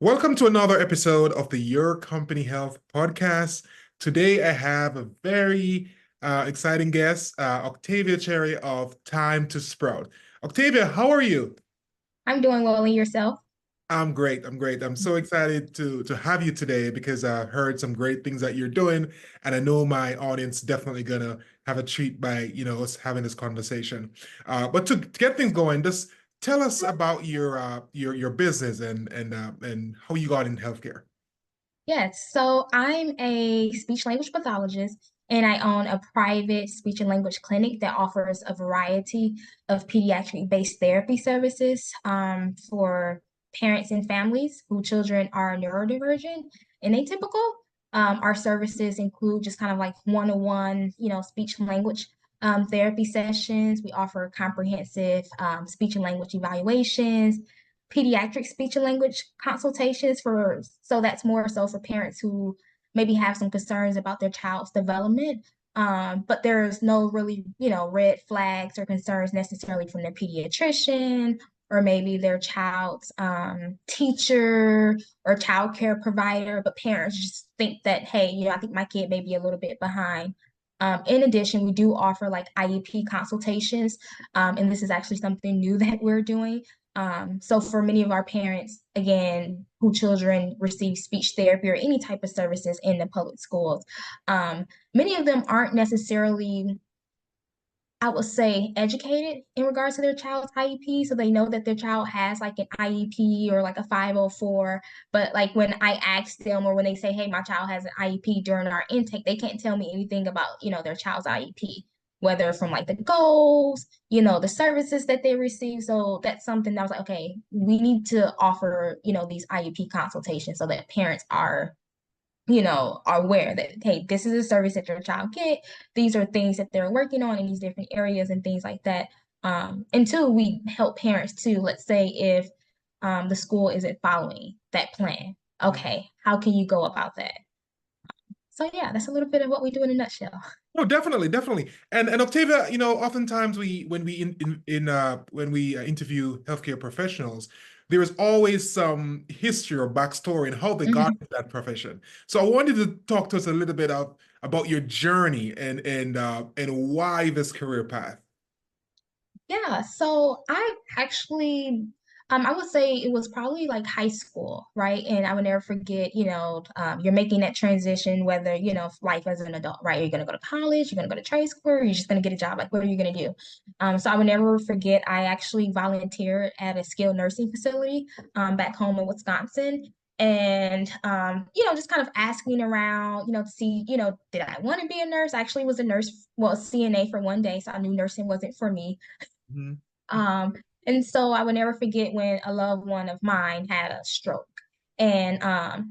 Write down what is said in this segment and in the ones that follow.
Welcome to another episode of the Your Company Health podcast. Today, I have a very exciting guest, Octavia Cherry of Time to Sprout. Octavia, how are you? I'm doing well in yourself. I'm great. I'm great. I'm so excited to have you today because I've heard some great things that you're doing, and I know my audience definitely gonna have a treat by us having this conversation. But to get things going, just tell us about your business and how you got in healthcare. Yes, so I'm a speech language pathologist and I own a private speech and language clinic that offers a variety of pediatric-based therapy services for parents and families whose children are neurodivergent and atypical. Our services include just kind of like one-on-one, speech and language therapy sessions. We offer comprehensive speech and language evaluations, pediatric speech and language consultations for so that's more so for parents who maybe have some concerns about their child's development. But there's no really, red flags or concerns necessarily from their pediatrician or maybe their child's teacher or child care provider. But parents just think that, hey, I think my kid may be a little bit behind. In addition, we do offer like IEP consultations, and this is actually something new that we're doing. So for many of our parents, again, who children receive speech therapy or any type of services in the public schools, many of them aren't necessarily, I would say, educated in regards to their child's IEP. So they know that their child has like an IEP or like a 504. But like when I ask them or when they say, hey, my child has an IEP during our intake, they can't tell me anything about, their child's IEP, whether from like the goals, the services that they receive. So that's something that I was like, okay, we need to offer, these IEP consultations so that parents are aware that, hey, this is a service that your child get. These are things that they're working on in these different areas and things like that. And two, we help parents too. Let's say if the school isn't following that plan. Okay, how can you go about that? So yeah, that's a little bit of what we do in a nutshell. No, definitely, definitely. And Octavia, oftentimes when we interview healthcare professionals, there is always some history or backstory and how they got Mhm. into that profession. So I wanted to talk to us a little bit about your journey and why this career path. Yeah, so I actually, I would say it was probably like high school, right? And I would never forget, you're making that transition, whether, life as an adult, right? You're gonna go to college, you're gonna go to trade school, or you're just gonna get a job. Like, what are you gonna do? So I would never forget, I actually volunteered at a skilled nursing facility back home in Wisconsin. And just kind of asking around, to see, did I want to be a nurse? I actually was a nurse, well, a CNA for one day, so I knew nursing wasn't for me. Mhm. Um, and so I would never forget when a loved one of mine had a stroke. And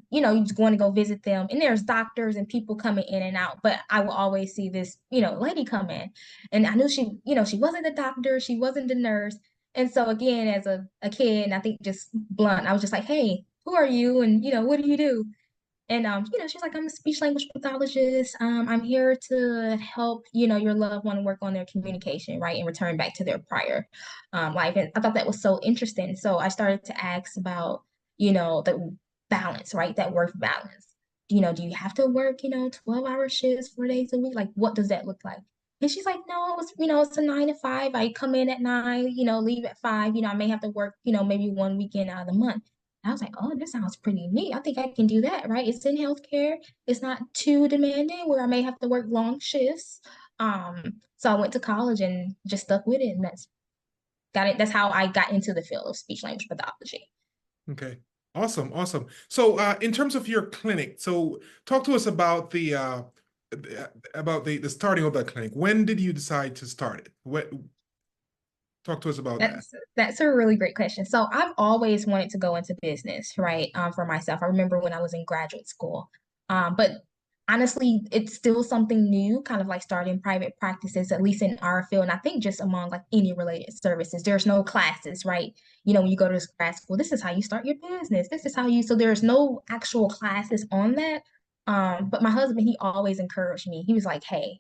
you just going to go visit them, and there's doctors and people coming in and out. But I will always see this, lady come in, and I knew she wasn't the doctor, she wasn't the nurse. And so again, as a kid, and I think just blunt, I was just like, hey, who are you? And what do you do? And she's like, I'm a speech language pathologist. I'm here to help, your loved one work on their communication, right, and return back to their prior life. And I thought that was so interesting. So I started to ask about, the balance, right? That work balance. Do you have to work, 12-hour shifts, 4 days a week? Like, what does that look like? And she's like, no, it's a 9 to 5. I come in at 9, leave at 5. I may have to work, maybe one weekend out of the month. I was like, oh, this sounds pretty neat. I think I can do that, right? It's in healthcare. It's not too demanding where I may have to work long shifts. So I went to college and just stuck with it, and that's got it. That's how I got into the field of speech language pathology. Okay. Awesome, awesome. So in terms of your clinic, so talk to us about the starting of that clinic. When did you decide to start it? Talk to us about that. That's a really great question. So I've always wanted to go into business, right? For myself. I remember when I was in graduate school. But honestly, it's still something new, kind of like starting private practices, at least in our field. And I think just among like any related services, there's no classes, right? When you go to grad school, this is how you start your business. This is how so there's no actual classes on that. But my husband, he always encouraged me. He was like, hey,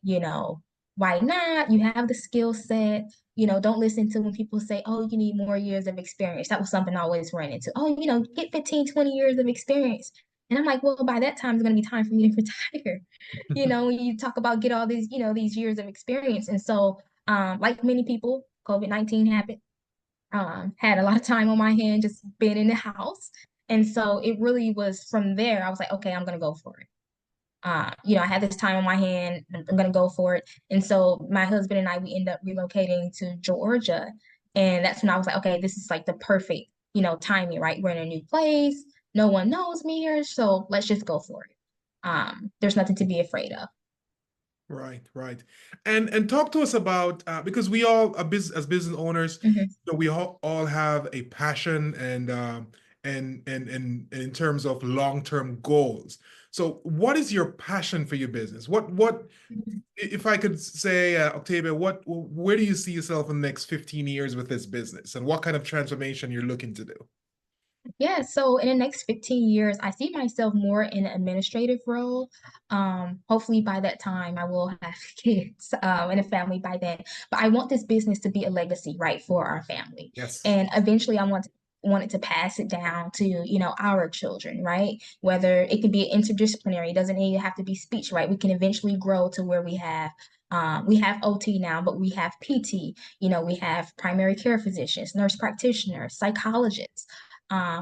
Why not? You have the skill set. Don't listen to when people say, oh, you need more years of experience. That was something I always ran into. Oh, get 15, 20 years of experience. And I'm like, well, by that time, it's going to be time for me to retire. When you talk about get all these years of experience. And so, like many people, COVID-19 happened. Had a lot of time on my hand, just being in the house. And so it really was from there, I was like, okay, I'm going to go for it. I had this time on my hand, I'm going to go for it. And so my husband and I, we end up relocating to Georgia. And that's when I was like, okay, this is like the perfect, timing, right? We're in a new place. No one knows me here. So let's just go for it. There's nothing to be afraid of. Right, right. And talk to us about because we all as business owners, Mhm. we all have a passion and in terms of long-term goals. So what is your passion for your business? What if I could say, Octavia, where do you see yourself in the next 15 years with this business, and what kind of transformation you're looking to do? Yeah, so in the next 15 years, I see myself more in an administrative role. Hopefully by that time I will have kids and a family by then. But I want this business to be a legacy, right, for our family. Yes. And eventually I wanted to pass it down to, our children, right? Whether it can be interdisciplinary, it doesn't even have to be speech, right? We can eventually grow to where we have OT now, but we have PT, we have primary care physicians, nurse practitioners, psychologists.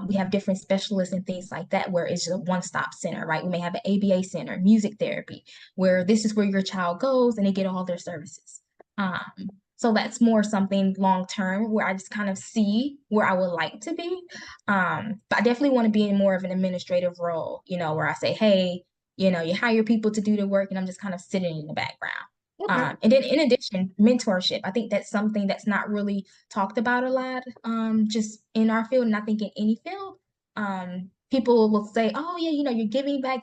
We have different specialists and things like that, where it's a one-stop center, right? We may have an ABA center, music therapy, where this is where your child goes and they get all their services. Um, so that's more something long term where I just kind of see where I would like to be. But I definitely want to be in more of an administrative role, where I say, hey, you hire people to do the work and I'm just kind of sitting in the background. Okay. And then in addition, mentorship. I think that's something that's not really talked about a lot, just in our field, and I think in any field. People will say, oh yeah, you're giving back,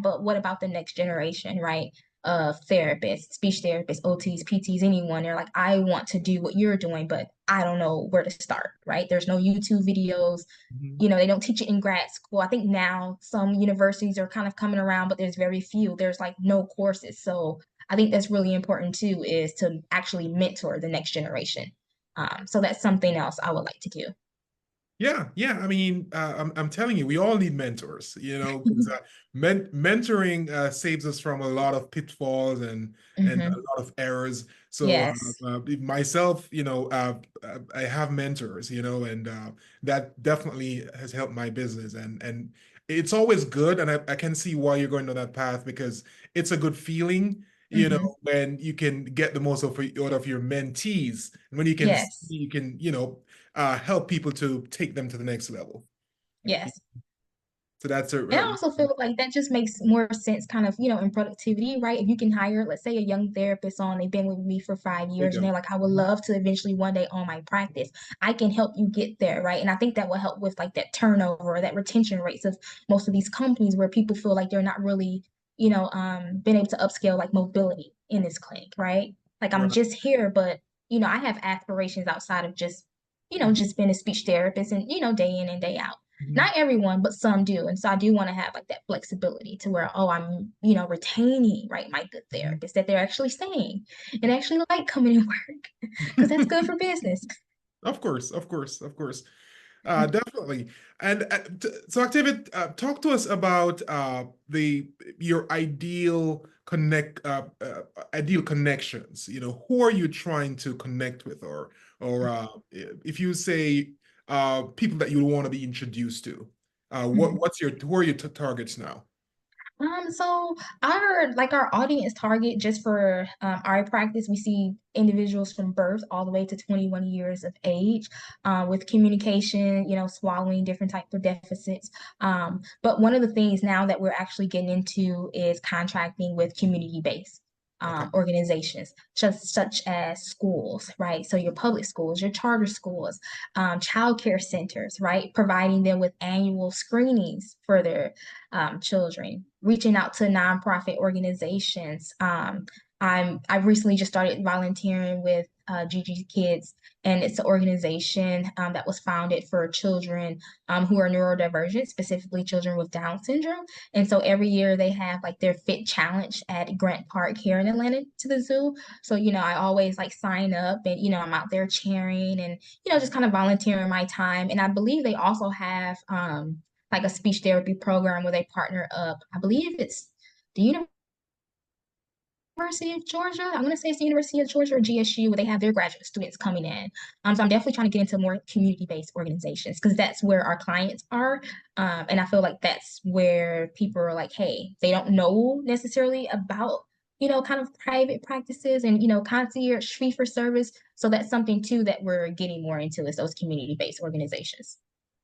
but what about the next generation, right? Of therapists, speech therapists, OTs, PTs, anyone. They're like, I want to do what you're doing, but I don't know where to start, right? There's no YouTube videos. Mhm. They don't teach it in grad school. I think now some universities are kind of coming around, but there's very few. There's like no courses. So I think that's really important too, is to actually mentor the next generation. So that's something else I would like to do. Yeah, yeah. I mean, I'm telling you, we all need mentors, because mentoring saves us from a lot of pitfalls and a Hmm. lot of errors. So Yes. myself, I have mentors, and that definitely has helped my business, and it's always good, and I can see why you're going down that path because it's a good feeling. Hmm. When you can get the most out of your mentees, and when Yes. you can, help people to take them to the next level. Yes. So that's And I also feel like that just makes more sense kind of, in productivity, right? If you can hire, let's say, a young therapist on, they've been with me for 5 years there and you they're like, I would love to eventually one day own my practice. I can help you get there, right? And I think that will help with like that turnover, that retention rates of most of these companies where people feel like they're not really, being able to upscale like mobility in this clinic, right? Like go. I'm Right. just here, but I have aspirations outside of just being a speech therapist and, day in and day out. Mhm. Not everyone, but some do. And so I do want to have like that flexibility to where, oh, I'm, retaining, right, my good Mhm. therapist that they're actually staying and actually like coming to work because that's good for business. Of course, of course, of course. Definitely. And so, Octavia, talk to us about the your ideal connections. Who are you trying to connect with, or if you say people that you want to be introduced to, who are your targets now? So our audience target just for our practice, we see individuals from birth all the way to 21 years of age, with communication, swallowing different types of deficits. But one of the things now that we're actually getting into is contracting with community-based Okay. organizations, just such as schools, right? So your public schools, your charter schools, childcare centers, right? Providing them with annual screenings for their children, reaching out to nonprofit organizations, I recently just started volunteering with Gigi Kids, and it's an organization that was founded for children who are neurodivergent, specifically children with Down syndrome. And so every year they have like their Fit Challenge at Grant Park here in Atlanta to the zoo. So, I always like sign up and, I'm out there cheering and, just kind of volunteering my time. And I believe they also have like a speech therapy program where they partner up. I believe it's the University of Georgia. I'm going to say it's the University of Georgia or GSU, where they have their graduate students coming in. So I'm definitely trying to get into more community-based organizations because that's where our clients are. And I feel like that's where people are like, hey, they don't know necessarily about, kind of private practices and, concierge fee for service. So that's something too that we're getting more into is those community-based organizations.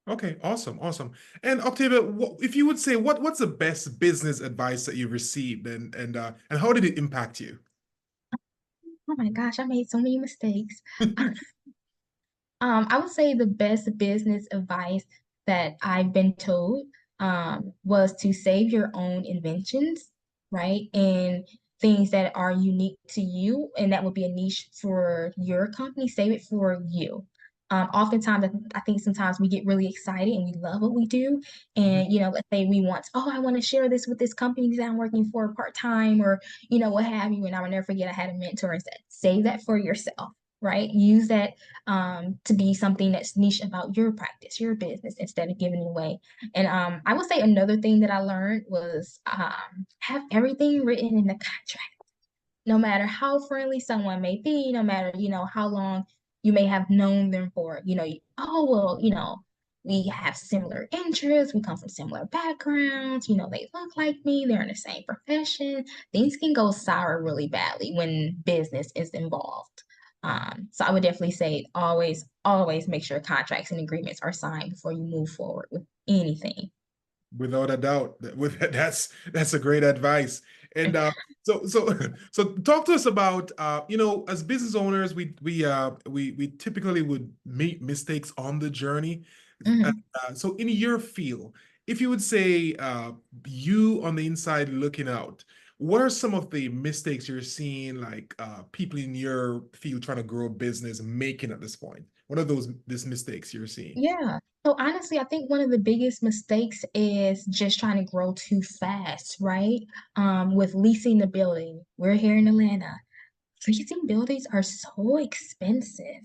Okay, awesome, awesome. And Octavia, if you would say what's the best business advice that you've received, and how did it impact you? Oh my gosh, I made so many mistakes. I would say the best business advice that I've been told was to save your own inventions, right? And things that are unique to you, and that would be a niche for your company, save it for you. Oftentimes, I think sometimes we get really excited and we love what we do. Mhm. And, let's say we want, oh, I want to share this with this company that I'm working for part-time or, what have you. And I will never forget I had a mentor and said, save that for yourself, right? Use that to be something that's niche about your practice, your business, instead of giving it away. And I would say another thing that I learned was have everything written in the contract, no matter how friendly someone may be, no matter, how long you may have known them for, oh, well, we have similar interests, we come from similar backgrounds, they look like me, they're in the same profession. Things can go sour really badly when business is involved. So I would definitely say always, always make sure contracts and agreements are signed before you move forward with anything. Without a doubt, that's a great advice. And so so talk to us about as business owners, we typically would make mistakes on the journey. And, Mhm. so in your field, if you would say you on the inside looking out, what are some of the mistakes you're seeing, like people in your field trying to grow a business making at this point? What are these mistakes you're seeing? Yeah. So honestly, I think one of the biggest mistakes is just trying to grow too fast, right? With leasing the building. We're here in Atlanta. Leasing buildings are so expensive.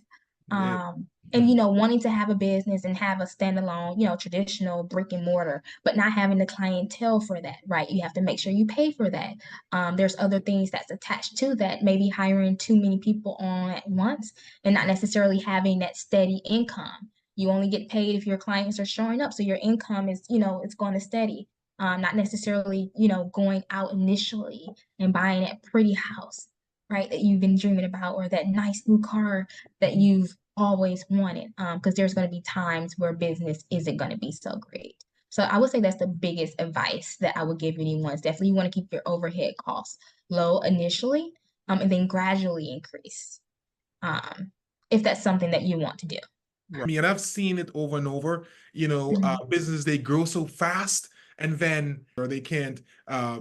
Yeah. And wanting to have a business and have a standalone, traditional brick and mortar, but not having the clientele for that, right? You have to make sure you pay for that. There's other things that's attached to that, maybe hiring too many people on at once and not necessarily having that steady income. You only get paid if your clients are showing up. So your income is, it's going to steady. Not necessarily, going out initially and buying that pretty house, right, that you've been dreaming about, or that nice new car that you've always wanted. Because there's going to be times where business isn't going to be so great. So I would say that's the biggest advice that I would give anyone. Is definitely you want to keep your overhead costs low initially, and then gradually increase, um, if that's something that you want to do. Right. And I've seen it over and over. Mhm. Businesses they grow so fast, and then or they can't,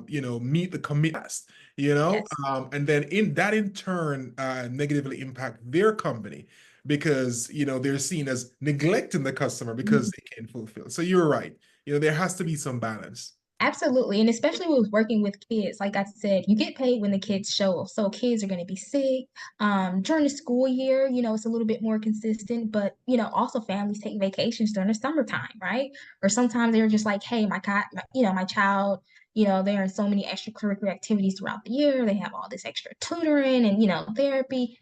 meet the commitment. Yes. And then in turn, negatively impact their company because they're seen as neglecting the customer because they can't fulfill. So you're right. There has to be some balance. Absolutely. And especially with working with kids, like I said, you get paid when the kids show up. So kids are going to be sick. During the school year, it's a little bit more consistent, but also families take vacations during the summertime, right? Or sometimes they're just like, hey, my child, they're in so many extracurricular activities throughout the year. They have all this extra tutoring and, therapy.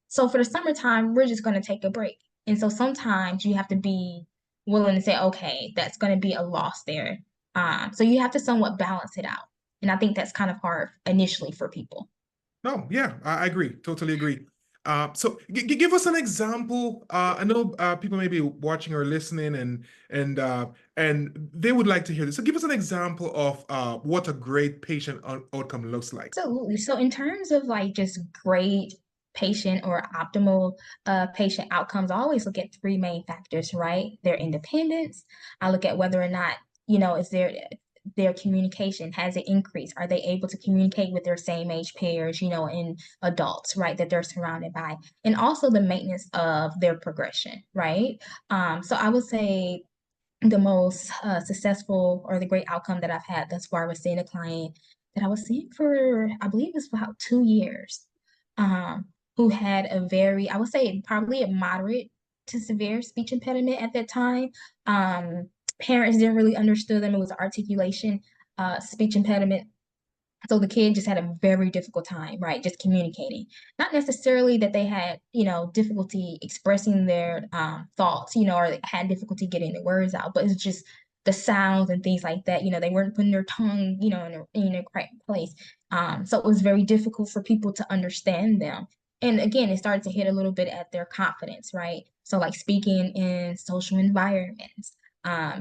So for the summertime, we're just going to take a break. And so sometimes you have to be willing to say, okay, that's going to be a loss there, so you have to somewhat balance it out. And I think that's kind of hard initially for people. No, yeah, I agree. Totally agree. So give us an example. I know people may be watching or listening, and they would like to hear this. So give us an example of what a great patient outcome looks like. Absolutely. So in terms of like just great patient or optimal patient outcomes, I always look at three main factors, right? Their independence. I look at whether or not, is there their communication? Has it increased? Are they able to communicate with their same age peers, and adults, right, that they're surrounded by? And also the maintenance of their progression, right? So I would say the most successful or the great outcome that I've had thus far was seeing a client that I was seeing for, I believe it was about 2 years, um, who had a very, I would say probably a moderate to severe speech impediment at that time. Parents didn't really understand them. It was articulation, speech impediment. So the kid just had a very difficult time, right? Just communicating. Not necessarily that they had, difficulty expressing their thoughts, or they had difficulty getting the words out, but it's just the sounds and things like that. They weren't putting their tongue, in a correct place. So it was very difficult for people to understand them. And again, it started to hit a little bit at their confidence, right? So like speaking in social environments,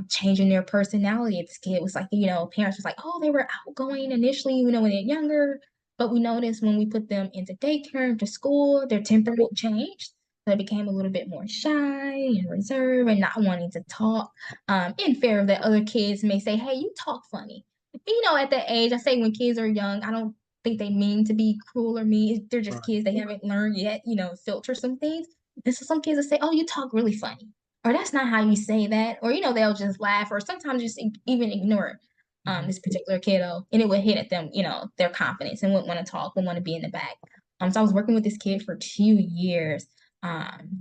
changing their personality. This kid was like, parents was like, oh, they were outgoing initially, when they're younger, but we noticed when we put them into daycare, into school, their temperament changed. So they became a little bit more shy and reserved and not wanting to talk, in fear that other kids may say, hey, you talk funny. At that age, I say when kids are young, I don't think they mean to be cruel or mean. They're just Right. kids. They haven't learned yet, filter some things. And so some kids will say, oh, you talk really funny, or that's not how you say that, or they'll just laugh, or sometimes just even ignore Mhm. this particular kiddo, and it would hit at them, their confidence, and wouldn't want to talk, wouldn't want to be in the back. So I was working with this kid for 2 years,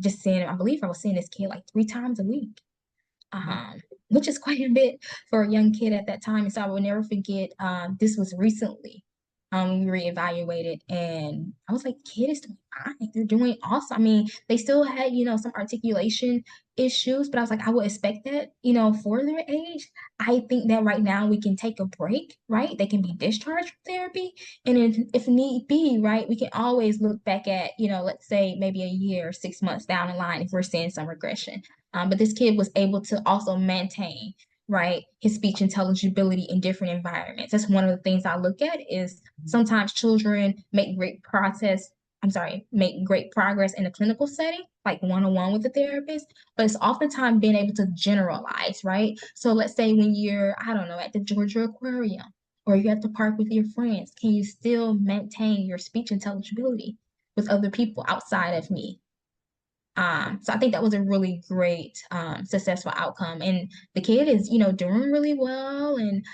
just seeing him. I believe I was seeing this kid like 3 times a week, which is quite a bit for a young kid at that time. And so I will never forget, this was recently, we reevaluated, and I was like, kid is doing fine. They're doing awesome. I mean, they still had, some articulation issues, but I was like, I would expect that, for their age. I think that right now we can take a break, right? They can be discharged from therapy. And if need be, right, we can always look back at, let's say maybe a year, 6 months down the line if we're seeing some regression. But this kid was able to also maintain, right, his speech intelligibility in different environments. That's one of the things I look at is sometimes children make great progress in a clinical setting, like one-on-one with the therapist, but it's oftentimes being able to generalize, right? So let's say when you're, I don't know, at the Georgia Aquarium, or you're at the park with your friends, can you still maintain your speech intelligibility with other people outside of me? So I think that was a really great, successful outcome. And the kid is, doing really well. And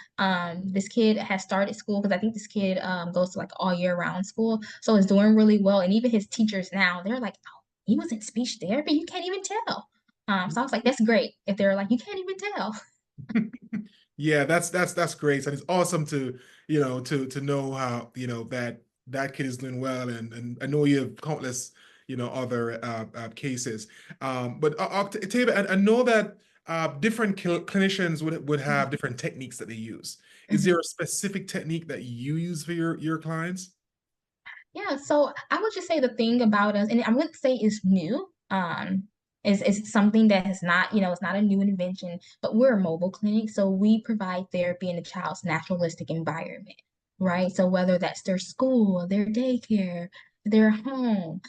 this kid has started school, because I think this kid goes to like all year round school. So it's doing really well. And even his teachers now, they're like, oh, he was in speech therapy. You can't even tell. So I was like, that's great. If they're like, you can't even tell. Yeah, that's great, and it's awesome to to know how that kid is doing well, and I know you have countless other cases. But Octavia, I know that different clinicians would have different techniques that they use. Is there a specific technique that you use for your clients? Yeah, so I would just say the thing about us, and I wouldn't say it's new, is something that has not, it's not a new invention, but we're a mobile clinic, so we provide therapy in the child's naturalistic environment, right? So whether that's their school, their daycare, their home,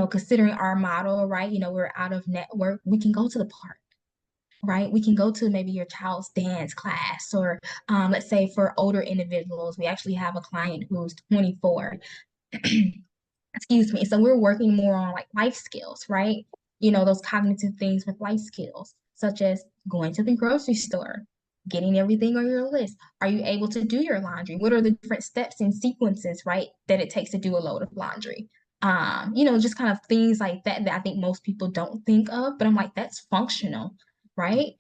considering our model, right? We're out of network, we can go to the park, right? We can go to maybe your child's dance class, or let's say for older individuals, we actually have a client who's 24. Excuse me. So we're working more on like life skills, right? Those cognitive things with life skills, such as going to the grocery store, getting everything on your list. Are you able to do your laundry? What are the different steps and sequences, right, that it takes to do a load of laundry? Just kind of things like that that I think most people don't think of, but I'm like, that's functional, right?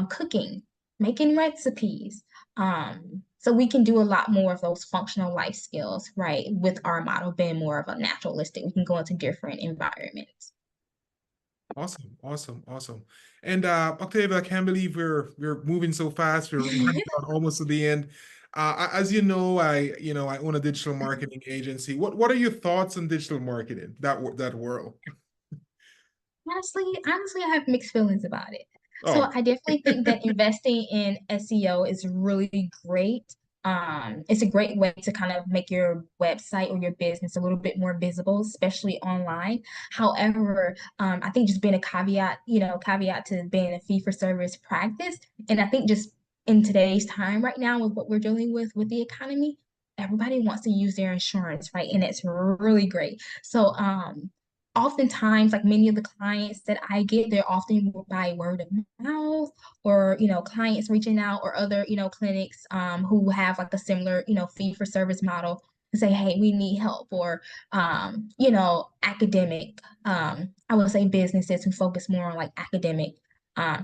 Cooking, making recipes. So we can do a lot more of those functional life skills, right? With our model being more of a naturalistic, we can go into different environments. Awesome, awesome, awesome. And Octavia, I can't believe we're moving so fast. We're running down almost to the end. As you know, I own a digital marketing agency. What are your thoughts on digital marketing, that world? Honestly, I have mixed feelings about it. So Oh, I definitely think that investing in SEO is really great. It's a great way to kind of make your website or your business a little bit more visible, especially online. However, I think just being a caveat to being a fee for service practice, and I think just in today's time right now with what we're dealing with the economy, everybody wants to use their insurance, right? And it's really great. So oftentimes, like many of the clients that I get, they're often by word of mouth, or clients reaching out, or other clinics who have like a similar fee for service model, and say, hey, we need help. Or academic, I would say businesses who focus more on like academic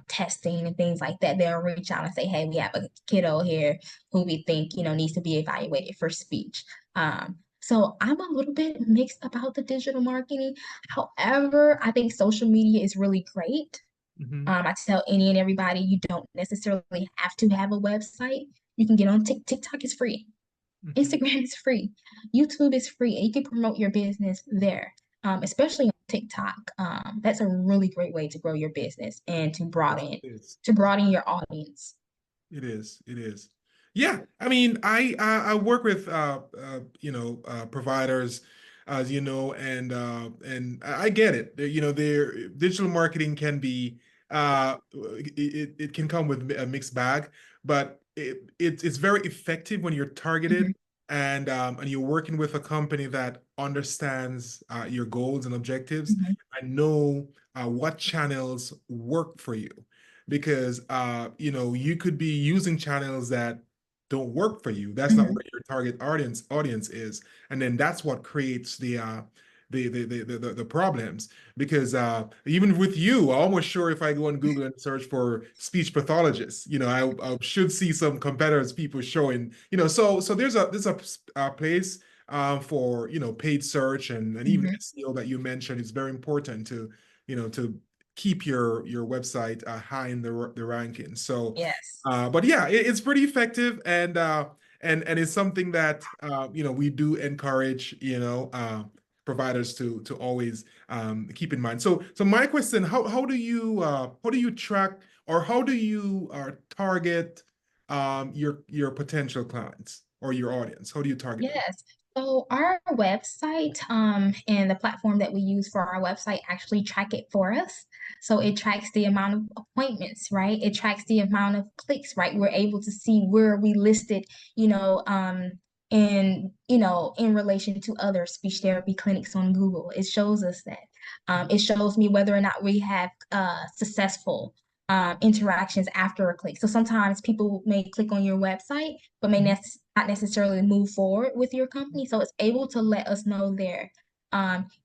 testing and things like that, they'll reach out and say, hey, we have a kiddo here who we think needs to be evaluated for speech. So I'm a little bit mixed about the digital marketing. However, I think social media is really great. Mm-hmm. I tell any and everybody, you don't necessarily have to have a website. You can get on TikTok is free. Mm-hmm. Instagram is free. YouTube is free. And you can promote your business there, especially on TikTok. That's a really great way to grow your business and to Yes, broaden it is. to broaden your audience. It is. It is. Yeah. I mean, I work with providers, as you know, and I get it. Their digital marketing can be it can come with a mixed bag, but it's very effective when you're targeted, Mhm, and you're working with a company that understands your goals and objectives mhm, and know what channels work for you, because you could be using channels that don't work for you. That's not mhm, where your target audience is, and then that's what creates the problems. Because even with you, I'm almost sure if I go on Google and search for speech pathologists, I should see some competitors, people showing, so there's a place for paid search, and even mhm. SEO that you mentioned is very important to keep your website high in the rankings. So, Yes. but yeah, it's pretty effective, and it's something that we do encourage providers to always keep in mind. So my question: how do you track, or how do you target your potential clients or your audience? How do you target them? Yes. So our website, and the platform that we use for our website actually track it for us. So it tracks the amount of appointments, right? It tracks the amount of clicks, right? We're able to see where we listed, in relation to other speech therapy clinics on Google. It shows us that. It shows me whether or not we have successful interactions after a click. So sometimes people may click on your website, but may Mhm. not necessarily move forward with your company. So it's able to let us know there.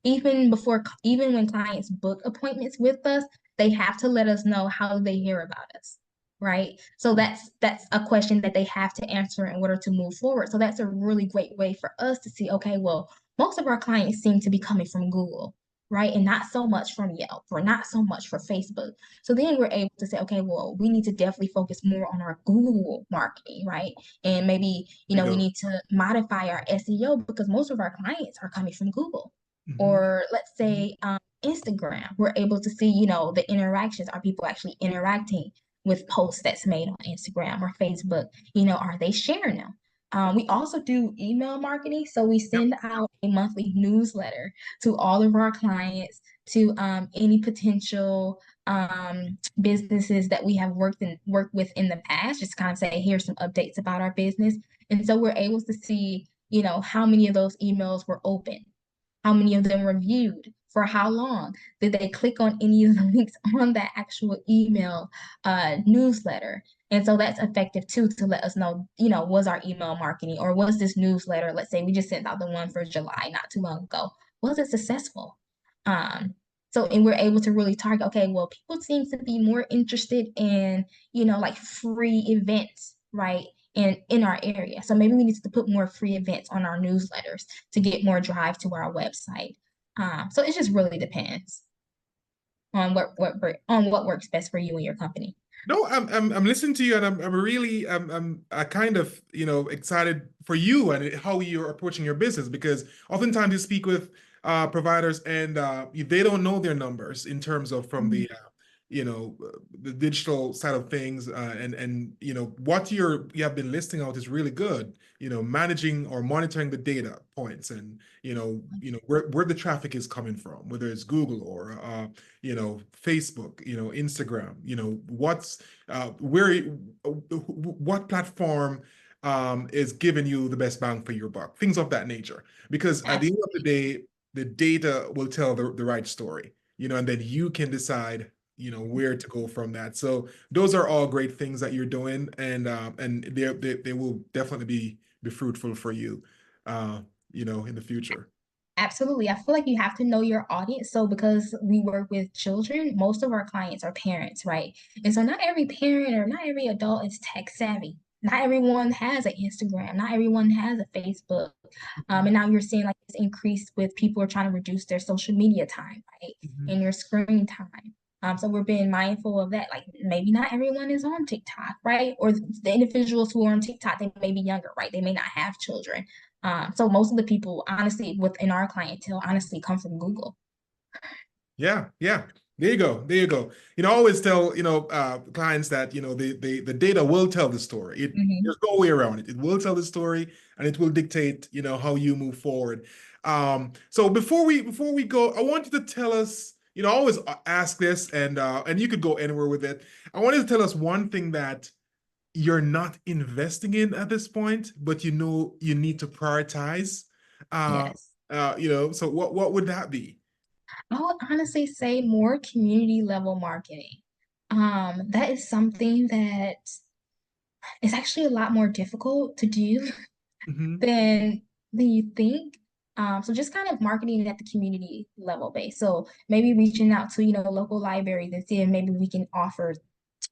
Even when clients book appointments with us, they have to let us know how they hear about us, right? So that's a question that they have to answer in order to move forward. So that's a really great way for us to see, okay, well, most of our clients seem to be coming from Google, right? And not so much from Yelp, or not so much for Facebook. So then we're able to say, okay, well, we need to definitely focus more on our Google marketing, right? And maybe, we Bingo. need to modify our SEO because most of our clients are coming from Google. Mhm. Or let's say Instagram, we're able to see, the interactions. Are people actually interacting with posts that's made on Instagram or Facebook? Are they sharing them? We also do email marketing. So we Yep. send out a monthly newsletter to all of our clients, to any potential businesses that we have worked with in the past, just kind of say, here's some updates about our business. And so we're able to see, how many of those emails were open, how many of them were viewed, for how long, did they click on any of the links on that actual email newsletter. And so that's effective too, to let us know, was our email marketing, or was this newsletter, let's say we just sent out the one for July not too long ago, was it successful? um and we're able to really target, okay, well, people seem to be more interested in, like free events, right? In our area. So maybe we need to put more free events on our newsletters to get more drive to our website. So it just really depends on what works best for you and your company. No, I'm listening to you, and I'm really I kind of excited for you and how you're approaching your business, because oftentimes you speak with providers, and they don't know their numbers in terms of from Mhm. the digital side of things, and what you have been listing out is really good. Managing or monitoring the data points, and where the traffic is coming from, whether it's Google or Facebook, Instagram, what platform is giving you the best bang for your buck, things of that nature. Because at the end of the day, the data will tell the right story, and then you can decide, where to go from that. So those are all great things that you're doing, and they will definitely be fruitful for you, in the future. Absolutely. I feel like you have to know your audience. So because we work with children, most of our clients are parents, right? And so not every parent or not every adult is tech savvy. Not everyone has an Instagram. Not everyone has a Facebook. And now you're seeing like this increase with people are trying to reduce their social media time, right? Mhm. And your screen time. So we're being mindful of that. Like maybe not everyone is on TikTok, right? Or the individuals who are on TikTok, they may be younger, right? They may not have children. So most of the people, honestly, within our clientele, honestly, come from Google. Yeah, yeah. There you go. There you go. I always tell, clients that, the data will tell the story. Mhm. There's no way around it. It will tell the story, and it will dictate, how you move forward. So before we go, I want you to tell us, I always ask this, and you could go anywhere with it. I want you to tell us one thing that you're not investing in at this point, but you need to prioritize. Uh, Yes. so what would that be? I would honestly say more community level marketing. That is something that is actually a lot more difficult to do Hmm. than you think. So just kind of marketing at the community level base. So maybe reaching out to, local libraries and seeing maybe we can offer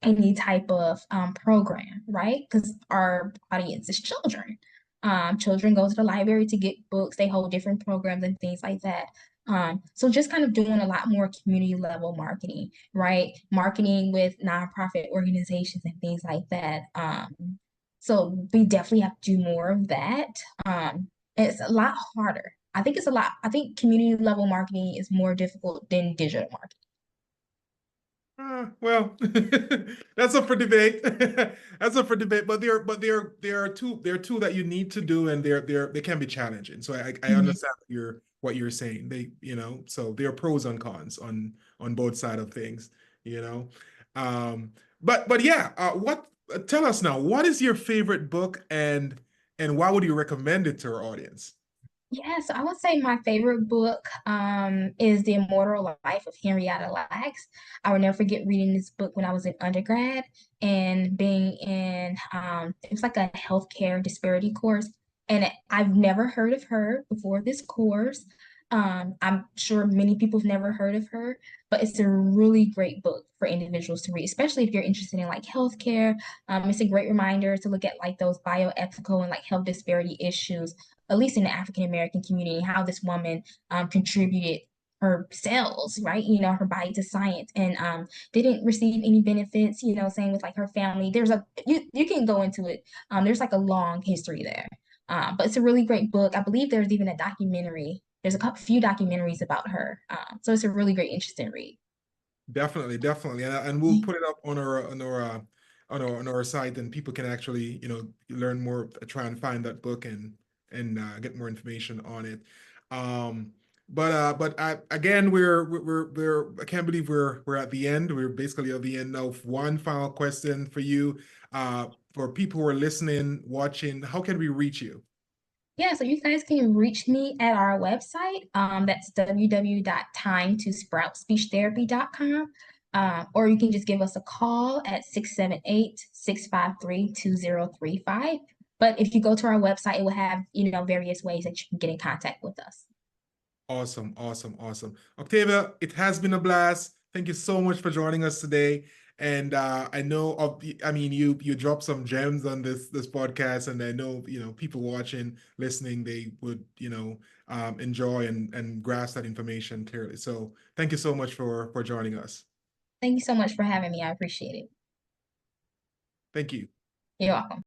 any type of program, right? Because our audience is children. Children go to the library to get books, they hold different programs and things like that. So just kind of doing a lot more community level marketing, right? Marketing with nonprofit organizations and things like that. So we definitely have to do more of that. It's a lot harder. I think community level marketing is more difficult than digital marketing. Well, that's up for debate. That's up for debate. But there are two that you need to do, and they can be challenging. So I Mhm. understand what you're saying. So there are pros and cons on both side of things. You know, but yeah. What Tell us now? What is your favorite book, and why would you recommend it to our audience? Yes, I would say my favorite book is The Immortal Life of Henrietta Lacks. I will never forget reading this book when I was in undergrad and being in it was like a healthcare disparity course. And I've never heard of her before this course. I'm sure many people have never heard of her, but it's a really great book for individuals to read, especially if you're interested in like healthcare. It's a great reminder to look at like those bioethical and like health disparity issues, at least in the African American community, how this woman contributed her cells, right? Her body to science, and didn't receive any benefits. Same with like her family. You can go into it. There's like a long history there, but it's a really great book. I believe there's even a documentary. There's few documentaries about her, so it's a really great, interesting read. Definitely, definitely, and we'll put it up on our site, and people can actually learn more, try and find that book, and get more information on it. Um, again, I can't believe we're at the end. We're basically at the end now. One final question for you, for people who are listening, watching, how can we reach you? Yeah, so you guys can reach me at our website. That's www.timetosprout.speechtherapy.com. Or you can just give us a call at 678-653-2035. But if you go to our website, it will have, various ways that you can get in contact with us. Awesome, awesome, awesome. Octavia, it has been a blast. Thank you so much for joining us today. And I know I mean you dropped some gems on this podcast, and I know people watching, listening, they would enjoy and grasp that information clearly. So thank you so much for joining us. Thank you so much for having me. I appreciate it. Thank you. You're welcome.